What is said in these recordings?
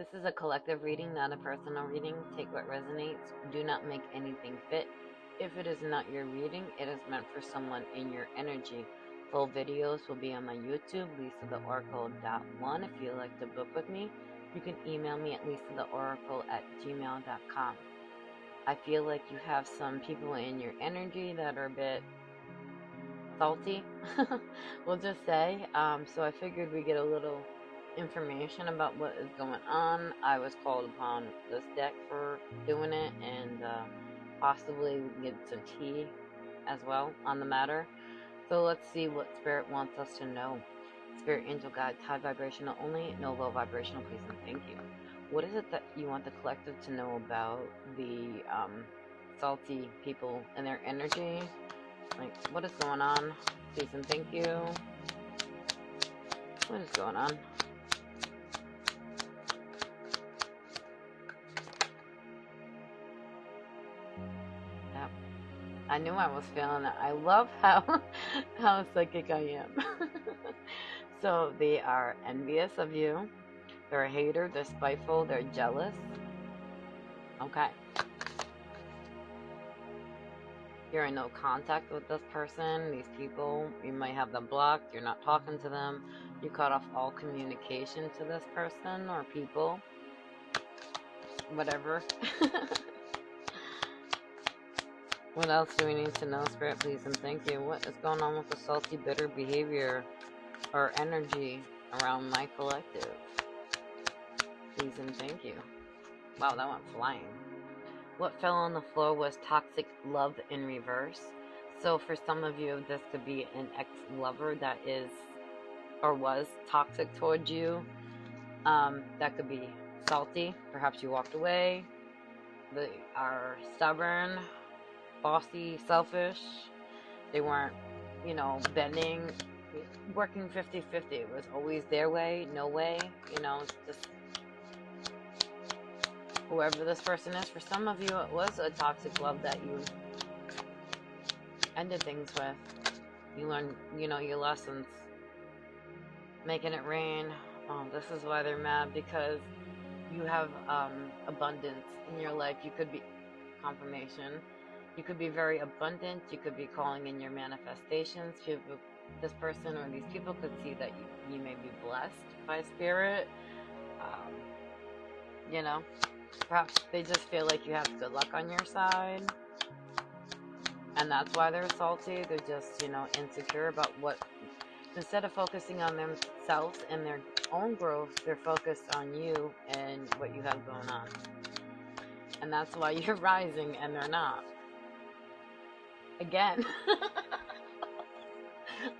This is a collective reading, not a personal reading. Take what resonates. Do not make anything fit. If it is not your reading, it is meant for someone in your energy. Full videos will be on my YouTube, LisaTheOracle.1. If you'd like to book with me, you can email me at LisaTheOracle@gmail.com. I feel like you have some people in your energy that are a bit salty, we'll just say. So I figured we get a little information about what is going on. I was called upon this deck for doing it, and possibly we can get some tea as well on the matter. So let's see what Spirit wants us to know. Spirit, angel, guides, high vibrational only, no low vibrational, please and thank you. What is it that you want the collective to know about the salty people and their energy? Like, what is going on? Please and thank you. What is going on? Yep. I knew I was feeling it. I love how psychic I am. So they are envious of you. They're a hater. They're spiteful. They're jealous. Okay. You're in no contact with this person, these people. You might have them blocked. You're not talking to them. You cut off all communication to this person or people. Whatever. What else do we need to know, Spirit, please and thank you? What is going on with the salty, bitter behavior or energy around my collective? Please and thank you. Wow, that went flying. What fell on the floor was toxic love in reverse. So for some of you, this could be an ex-lover that is or was toxic towards you. That could be salty. Perhaps you walked away. They are stubborn, bossy, selfish. They weren't, bending, working 50-50. It was always their way, no way, just whoever this person is. For some of you, it was a toxic love that you ended things with. You learned, your lessons. Making it rain. This is why they're mad, because you have abundance in your life. You could be confirmation. You could be very abundant. You could be calling in your manifestations. This person or these people could see that you may be blessed by spirit. Perhaps they just feel like you have good luck on your side, and that's why they're salty. They're just, insecure about what, instead of focusing on themselves and their own growth, they're focused on you and what you have going on. And that's why you're rising and they're not. Again.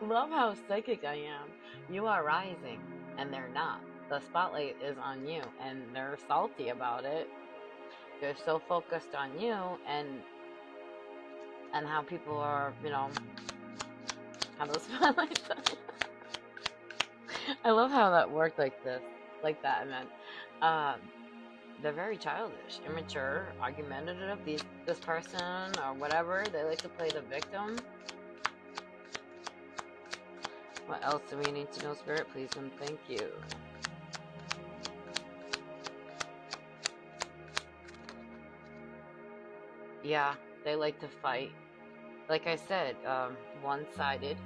Love how psychic I am. You are rising and they're not. The spotlight is on you and they're salty about it. They're so focused on you and how people are, how those spotlights I love how that worked like this, like that, and then they're very childish, immature, argumentative. This person or whatever, they like to play the victim. What else do we need to know, Spirit, please and thank you? Yeah, they like to fight. Like I said, one-sided.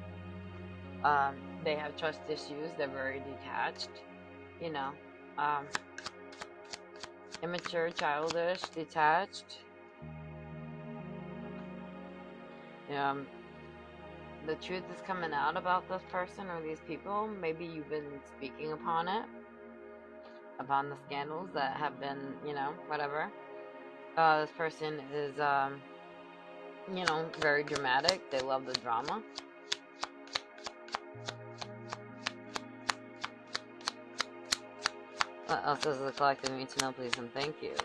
They have trust issues. They're very detached. Immature, childish, detached. The truth is coming out about this person or these people. Maybe you've been speaking upon the scandals that have been, whatever. This person is, very dramatic. They love the drama. What else does the collective need to know, please and thank you?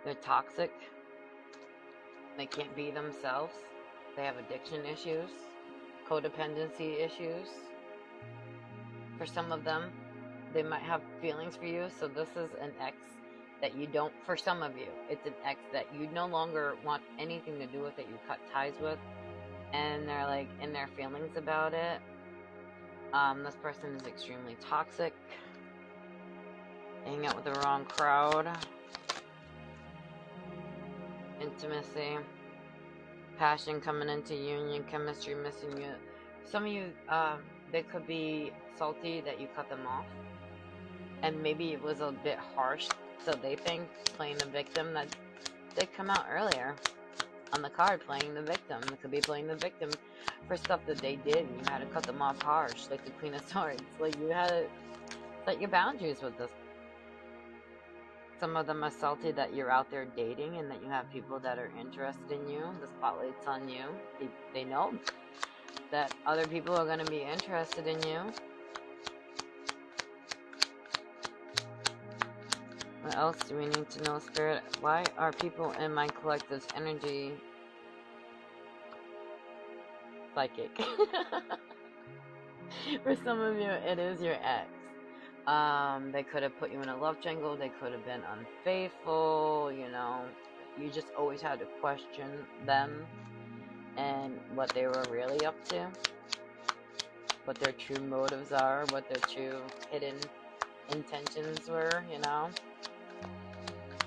They're toxic. They can't be themselves. They have addiction issues, codependency issues. For some of them, they might have feelings for you. So this is an ex that you don't, for some of you, it's an ex that you no longer want anything to do with, that you cut ties with. And they're like in their feelings about it. This person is extremely toxic. Hang out with the wrong crowd. Intimacy. Passion coming into union. Chemistry missing you. Some of you, they could be salty that you cut them off. And maybe it was a bit harsh, so they think, playing the victim, that they come out earlier on the card, playing the victim. It could be playing the victim for stuff that they did, and you had to cut them off harsh, like the Queen of Swords. Like, you had to set your boundaries with this. Some of them are salty that you're out there dating and that you have people that are interested in you. The spotlight's on you. They know that other people are going to be interested in you. What else do we need to know, Spirit? Why are people in my collective's energy psychic? For some of you, it is your ex. They could have put you in a love triangle. They could have been unfaithful. You know, you just always had to question them and what they were really up to, what their true motives are, what their true hidden intentions were, you know.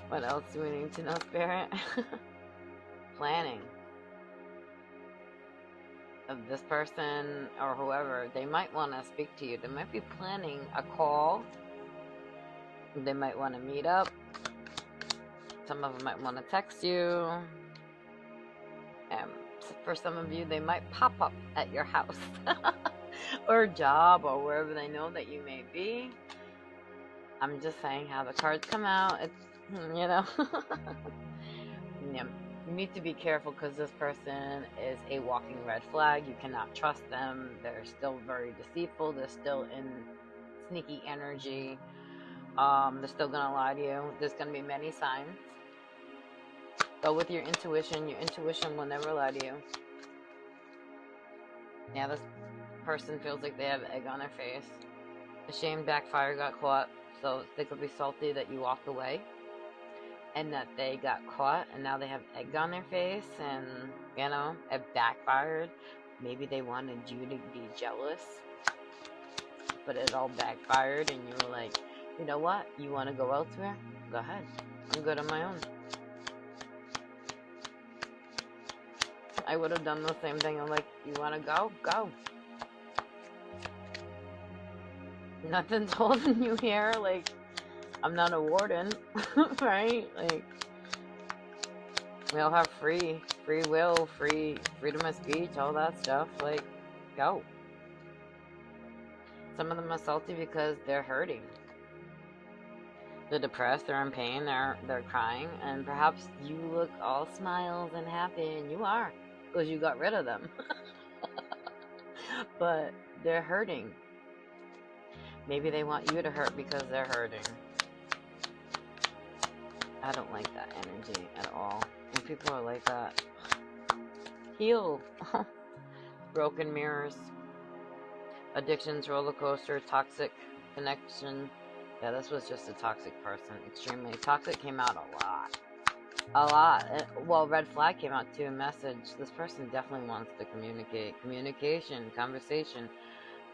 What else do we need to know, Spirit? Planning of this person or whoever. They might want to speak to you. They might be planning a call. They might want to meet up. Some of them might want to text you. For some of you, they might pop up at your house or job or wherever they know that you may be. I'm just saying how the cards come out. It's, you know. Yeah. You need to be careful because this person is a walking red flag. You cannot trust them. They're still very deceitful. They're still in sneaky energy. They're still going to lie to you. There's going to be many signs. Go with your intuition. Your intuition will never lie to you. Yeah, this person feels like they have egg on their face. The shame backfire, got caught. So they could be salty that you walked away and that they got caught and now they have egg on their face and, you know, it backfired. Maybe they wanted you to be jealous, but it all backfired and you were like, you know what? You want to go elsewhere? Go ahead. I'm good on my own. I would have done the same thing. I'm like, you want to go? Go. Nothing's holding you here. Like, I'm not a warden, right? Like, we all have free will, freedom of speech, all that stuff. Like, go. Some of them are salty because they're hurting. They're depressed, they're in pain, they're crying, and perhaps you look all smiles and happy, and you are, because you got rid of them. But they're hurting. Maybe they want you to hurt because they're hurting. I don't like that energy at all. When people are like that, heal. Broken mirrors. Addictions, roller coaster, toxic connection. Yeah, this was just a toxic person. Extremely toxic. Came out a lot. Well, red flag came out too. A message. This person definitely wants to communicate. Communication, conversation.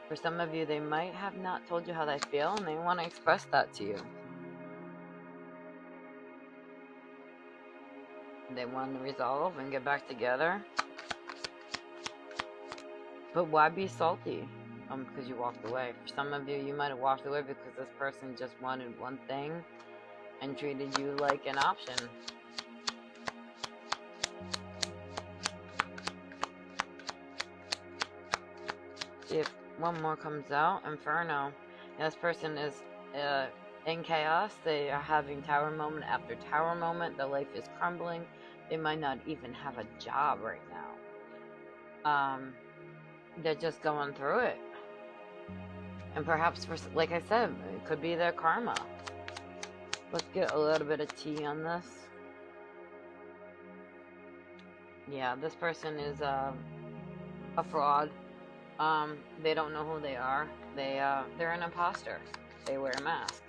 For some of you, they might have not told you how they feel, and they want to express that to you. They want to resolve and get back together. But why be salty? Because you walked away. For some of you, you might have walked away because this person just wanted one thing and treated you like an option. See if one more comes out. Inferno. This person is in chaos. They are having tower moment after tower moment. Their life is crumbling. They might not even have a job right now. They're just going through it. And perhaps, for, like I said, it could be their karma. Let's get a little bit of tea on this. Yeah, this person is a fraud. They don't know who they are. They're an imposter. They wear a mask.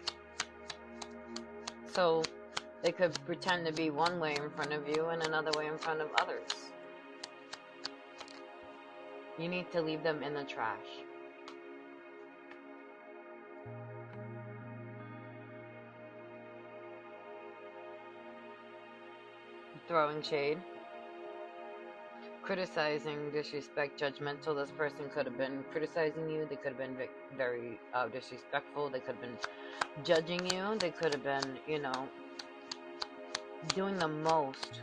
So they could pretend to be one way in front of you and another way in front of others. You need to leave them in the trash. throwing shade, criticizing, disrespect, judgmental. This person could have been criticizing you. They could have been very disrespectful. They could have been judging you. They could have been, you know, doing the most.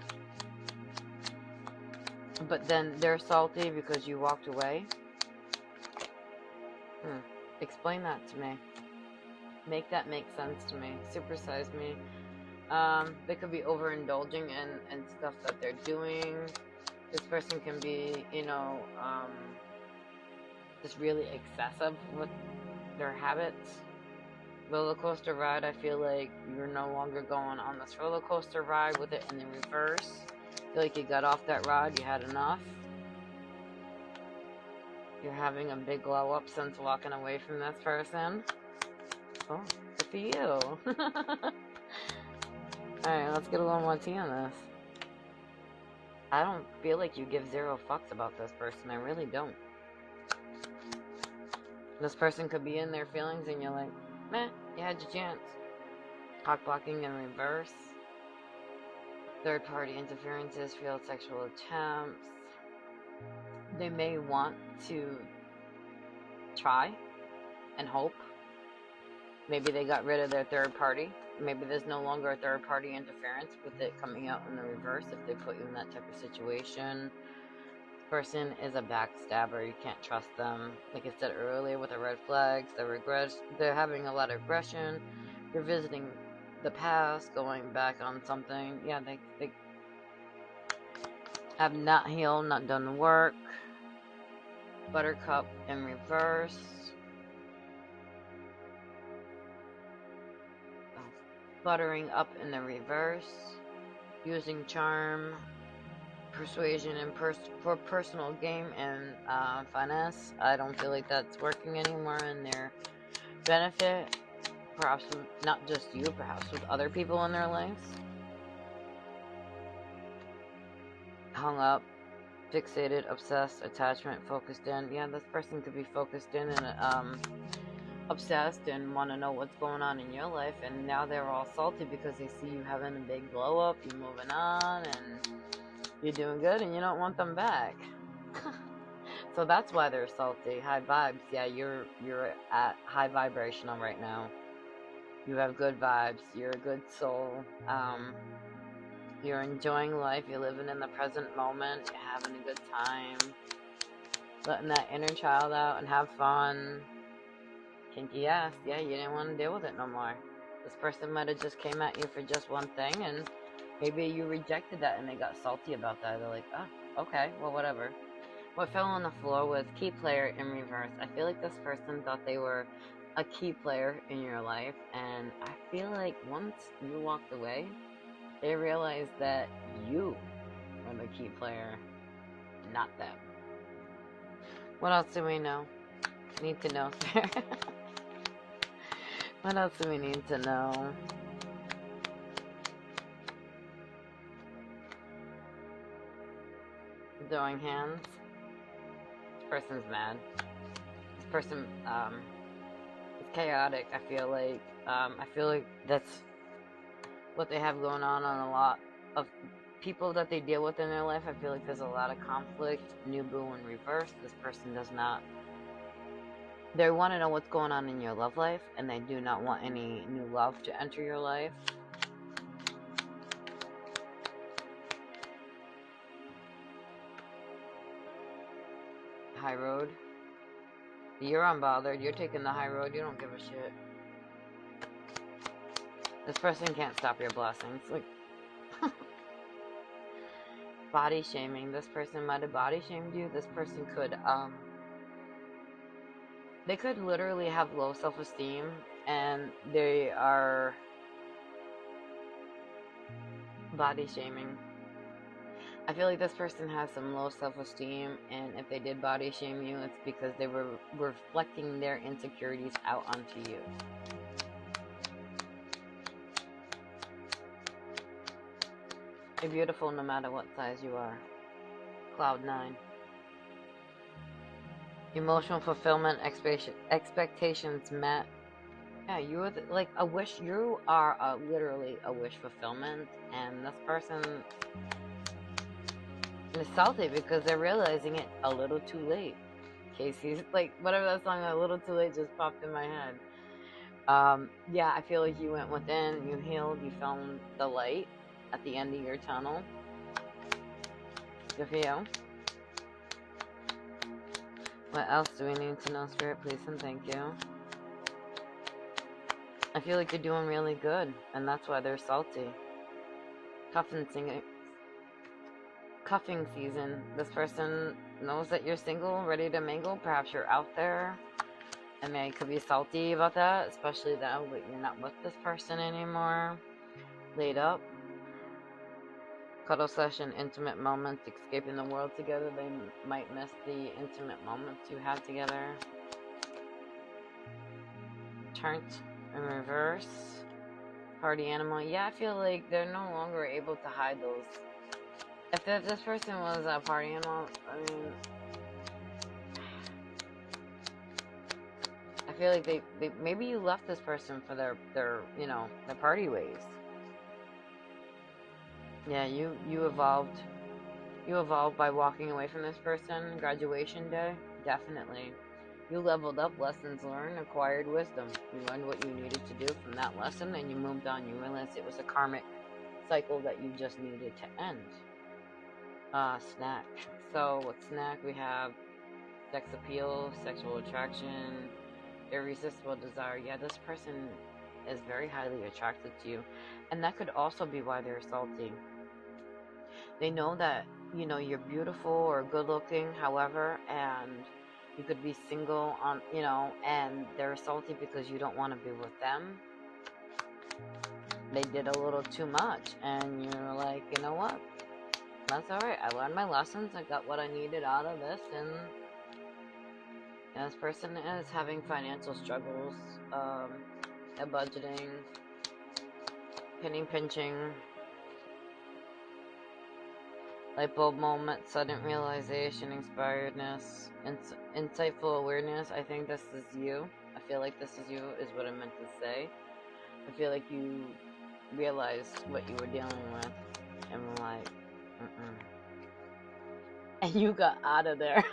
But then they're salty because you walked away. Explain that to me. Make that make sense to me. Supersize me. They could be overindulging in stuff that they're doing. This person can be, you know, just really excessive with their habits. Roller coaster ride, I feel like you're no longer going on this roller coaster ride with it in the reverse. I feel like you got off that ride, you had enough. You're having a big glow up since walking away from this person. Oh, good for you. Alright, let's get a little more tea on this. I don't feel like you give zero fucks about this person. I really don't. This person could be in their feelings and you're like, meh, you had your chance. Cock blocking in reverse. Third party interferences, failed sexual attempts. They may want to try and hope. Maybe they got rid of their third party. Maybe there's no longer a third party interference with it coming out in the reverse if they put you in that type of situation. This person is a backstabber. You can't trust them. Like I said earlier with the red flags, the regrets, they're having a lot of aggression. You're visiting the past, going back on something. Yeah, they have not healed, not done the work. Buttercup in reverse. Buttering up in the reverse. Using charm, persuasion, and for personal gain and finesse. I don't feel like that's working anymore in their benefit. Perhaps with not just you, perhaps with other people in their lives. Hung up, fixated, obsessed, attachment, focused in. Yeah, this person could be focused in and obsessed and want to know what's going on in your life, and now they're all salty because they see you having a big glow up, you moving on, and you're doing good, and you don't want them back. So that's why they're salty. High vibes. Yeah, you're at high vibrational right now. You have good vibes. You're a good soul. You're enjoying life. You're living in the present moment. You're having a good time. Letting that inner child out and have fun. Kinky ass. Yeah, you didn't want to deal with it no more. This person might have just came at you for just one thing, and maybe you rejected that and they got salty about that. They're like, oh, okay, well, whatever. What fell on the floor was key player in reverse. I feel like this person thought they were a key player in your life, and I feel like once you walked away, they realized that you were the key player, not them. What else do we know? Need to know, sir. What else do we need to know? Throwing hands. This person's mad. This person is chaotic. I feel like that's what they have going on a lot of people that they deal with in their life. I feel like there's a lot of conflict. New boo in reverse. This person does not. They want to know what's going on in your love life, and they do not want any new love to enter your life. High road. You're unbothered. You're taking the high road. You don't give a shit. This person can't stop your blessings. Like, body shaming. This person might have body shamed you. This person could, they could literally have low self-esteem, and they are body shaming. I feel like this person has some low self-esteem, and if they did body shame you, it's because they were reflecting their insecurities out onto you. You're beautiful no matter what size you are. Cloud 9. Emotional fulfillment, expectations met. Yeah, you are like a wish. You are literally a wish fulfillment, and this person is salty because they're realizing it a little too late. Casey's like whatever that song, a little too late, just popped in my head. Yeah, I feel like you went within, you healed, you found the light at the end of your tunnel. Good for you. What else do we need to know, Spirit? Please and thank you. I feel like you're doing really good, and that's why they're salty. Cuffing season. This person knows that you're single, ready to mingle. Perhaps you're out there, and they could be salty about that, especially now that you're not with this person anymore. Laid up. Cuddle session, intimate moments, escaping the world together. They might miss the intimate moments you had together. Turned in reverse. Party animal. Yeah, I feel like they're no longer able to hide those. If this person was a party animal, I mean, I feel like they maybe you left this person for their their party ways. Yeah, you evolved. You evolved by walking away from this person. Graduation day, definitely. You leveled up, lessons learned, acquired wisdom. You learned what you needed to do from that lesson, and you moved on. You realized it was a karmic cycle that you just needed to end. Snack. So with snack, we have sex appeal, sexual attraction, irresistible desire. Yeah, this person is very highly attracted to you, and that could also be why they're salty. They know that you're beautiful or good looking, however, and you could be single on and they're salty because you don't want to be with them. They did a little too much, and you're like, you know what, that's all right. I learned my lessons. I got what I needed out of this, and this person is having financial struggles, budgeting, pinching, light bulb moment, sudden realization, inspiredness, insightful awareness. I think this is you. I feel like this is you, is what I meant to say. I feel like you realized what you were dealing with and were like, and you got out of there.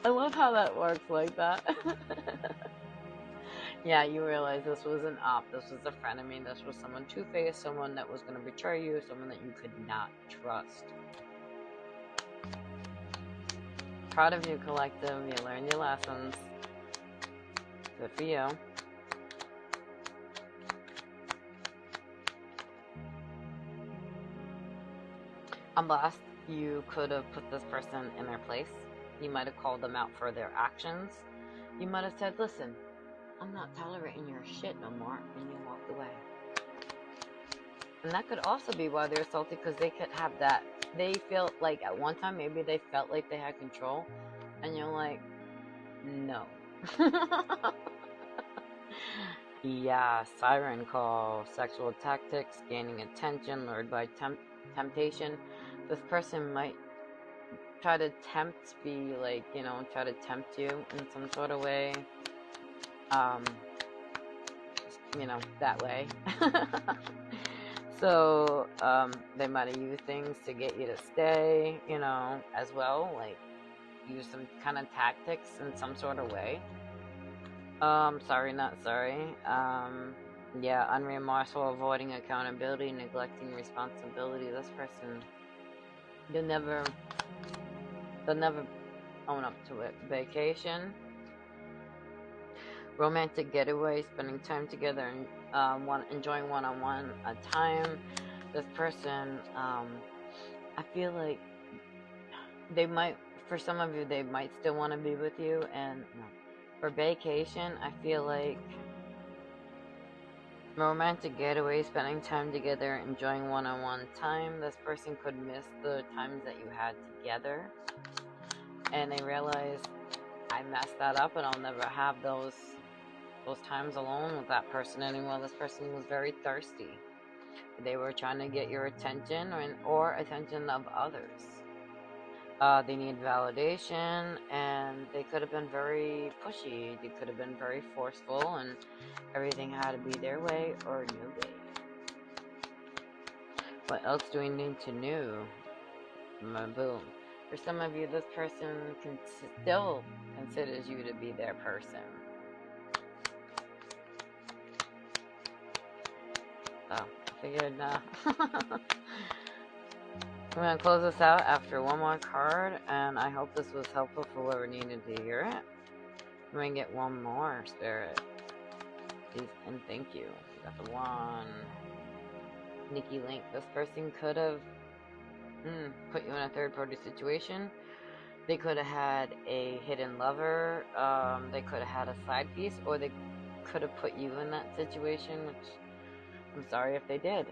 I love how that works like that. Yeah, you realize this was an op, this was a frenemy, this was someone two-faced, someone that was going to betray you, someone that you could not trust. Proud of you, collective. You learned your lessons. Good for you. I'm blessed. You could have put this person in their place. You might have called them out for their actions. You might have said, listen, I'm not tolerating your shit no more, and you walked away. And that could also be why they're salty, because they could have that. They feel like at one time, maybe they felt like they had control, and you're like, no. Yeah, siren call, sexual tactics, gaining attention, lured by temptation. This person might try to tempt, try to tempt you in some sort of way. That way. So, they might have used things to get you to stay, as well, like use some kind of tactics in some sort of way. Sorry, not sorry. Yeah, unremorseful, avoiding accountability, neglecting responsibility. This person, they'll never own up to it. Vacation, romantic getaway, spending time together, and enjoying one-on-one time. This person, I feel like they might, for some of you, they might still want to be with you, and for vacation, I feel like romantic getaway, spending time together, enjoying one-on-one time. This person could miss the times that you had together, and they realize, I messed that up, and I'll never have those times alone with that person anymore. This person was very thirsty. They were trying to get your attention or attention of others. They need validation, and they could have been very pushy. They could have been very forceful, and everything had to be their way or no way. What else do we need to know? Boom. For some of you, this person still considers you to be their person. Oh, I figured, I'm going to close this out after one more card, and I hope this was helpful for whoever needed to hear it. I'm going to get one more, Spirit. Please and thank you. We got the one. Nikki Link. This person could have put you in a third-party situation. They could have had a hidden lover. They could have had a side piece, or they could have put you in that situation, which I'm sorry if they did.